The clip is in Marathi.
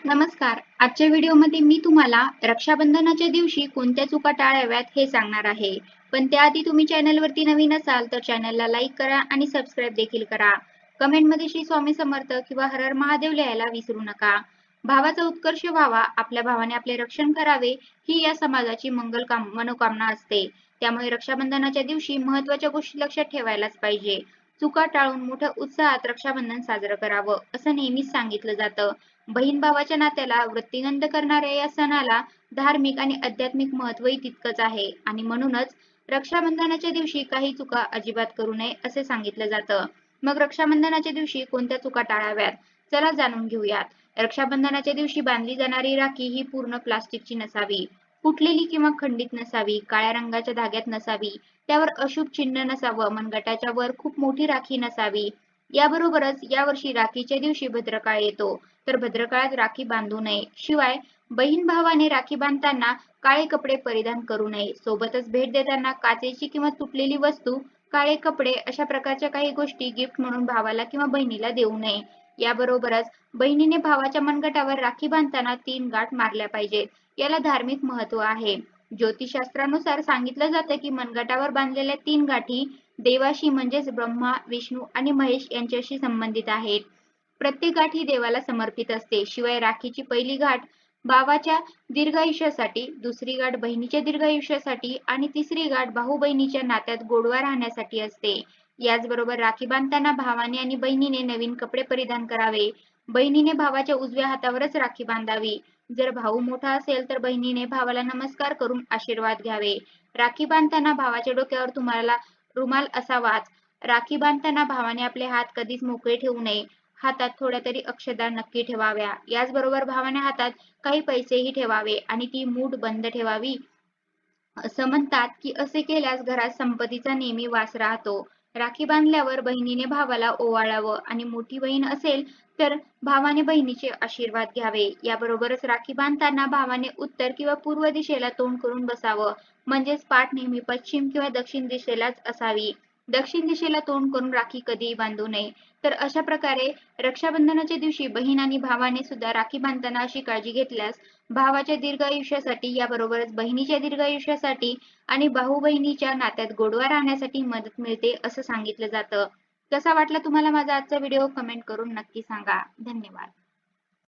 नमस्कार. आजच्या व्हिडिओमध्ये मी तुम्हाला रक्षाबंधनाच्या दिवशी कोणत्या चुका टाळाव्यात हे सांगणार आहे. पण त्याआधी तुम्ही चॅनलवरती नवीन असाल तर चॅनलला लाईक करा आणि सबस्क्राईब देखील करा. कमेंटमध्ये श्री स्वामी समर्थ किंवा हर हर महादेव लिहायला विसरू नका. भावाचा उत्कर्ष व्हावा, आपल्या भावाने आपले रक्षण करावे ही या समाजाची मनोकामना असते. त्यामुळे रक्षाबंधनाच्या दिवशी महत्त्वाच्या गोष्टी लक्षात ठेवायलाच पाहिजे. चुका टाळून मोठ्या उत्साहात रक्षाबंधन साजरं करावं असं नेहमीच सांगितलं जातं. बहीण भावाच्या नात्याला वृत्तींगत करणाऱ्या या सणाला धार्मिक आणि आध्यात्मिक महत्त्वही तितकंच आहे आणि म्हणूनच रक्षाबंधनाच्या दिवशी काही चुका अजिबात करू नये असे सांगितलं जातं. मग रक्षाबंधनाच्या दिवशी कोणत्या चुका टाळाव्यात? चला जाणून घेऊयात. रक्षाबंधनाच्या दिवशी बांधली जाणारी राखी ही पूर्ण प्लास्टिकची नसावी, फुटलेली किंवा खंडित नसावी, काळ्या रंगाच्या धाग्यात नसावी, त्यावर अशुभ चिन्ह नसावं, मनगटाच्या वर खूप मोठी राखी नसावी. याबरोबरच यावर्षी राखीच्या दिवशी भद्रकाळ येतो. तर भद्रकाळात राखी बांधू नये. शिवाय बहीण भावाने राखी बांधताना काळे कपडे परिधान करू नये. सोबतच भेट देताना काचेची किंवा तुटलेली वस्तू, काळे कपडे अशा प्रकारच्या काही गोष्टी गिफ्ट म्हणून भावाला किंवा बहिणीला देऊ नये. याबरोबरच बहिणीने भावाच्या मनगटावर राखी बांधताना 3 गाठ मारल्या पाहिजेत. याला धार्मिक महत्त्व आहे. ज्योतिषशास्त्रानुसार सांगितलं जातं की मनगटावर बांधलेल्या 3 गाठी देवाशी म्हणजेच ब्रह्मा, विष्णू आणि महेश यांच्याशी संबंधित आहेत. प्रत्येक गाठ ही देवाला समर्पित असते. शिवाय राखीची पहिली गाठ भावाच्या दीर्घायुष्यासाठी, दुसरी गाठ बहिणीच्या दीर्घायुष्यासाठी आणि तिसरी गाठ भाऊ बहिणीच्या नात्यात गोडवा राहण्यासाठी असते. याचबरोबर राखी बांधताना भावाने आणि बहिणीने नवीन कपडे परिधान करावे. बहिणीने भावाच्या उजव्या हातावरच राखी बांधावी. जर भाऊ मोठा असेल तर बहिणीने भावाला नमस्कार करून आशीर्वाद घ्यावे. राखी बांधताना भावाच्या डोक्यावर तुम्हाला रुमाल असावाच. राखी बांधताना भावाने आपले हात कधीच मोकळे ठेवू नये. हातात थोड्या तरी अक्षता नक्की ठेवाव्या. याचबरोबर भावाने हातात काही पैसेही ठेवावे आणि ती मूठ बंद ठेवावी. असं म्हणतात की असे केल्यास घरात संपत्तीचा नेहमी वास राहतो. राखी बांधल्यावर बहिणीने भावाला ओवाळावं आणि मोठी बहीण असेल तर भावाने बहिणीचे आशीर्वाद घ्यावे. याबरोबरच राखी बांधताना भावाने उत्तर किंवा पूर्व दिशेला तोंड करून बसावं. म्हणजेच पाठ नेहमी पश्चिम किंवा दक्षिण दिशेलाच असावी. दक्षिण दिशेला तोंड करून राखी कधीही बांधू नये. तर अशा प्रकारे रक्षाबंधनाच्या दिवशी बहीण आणि भावाने सुद्धा राखी बांधताना अशी काळजी घेतल्यास भावाच्या दीर्घायुष्यासाठी याबरोबरच बहिणीच्या दीर्घायुष्यासाठी आणि भाऊ बहिणीच्या नात्यात गोडवा राहण्यासाठी मदत मिळते असं सांगितलं जातं. कसा वाटला तुम्हाला माझा आजचा व्हिडिओ? कमेंट करून नक्की सांगा. धन्यवाद.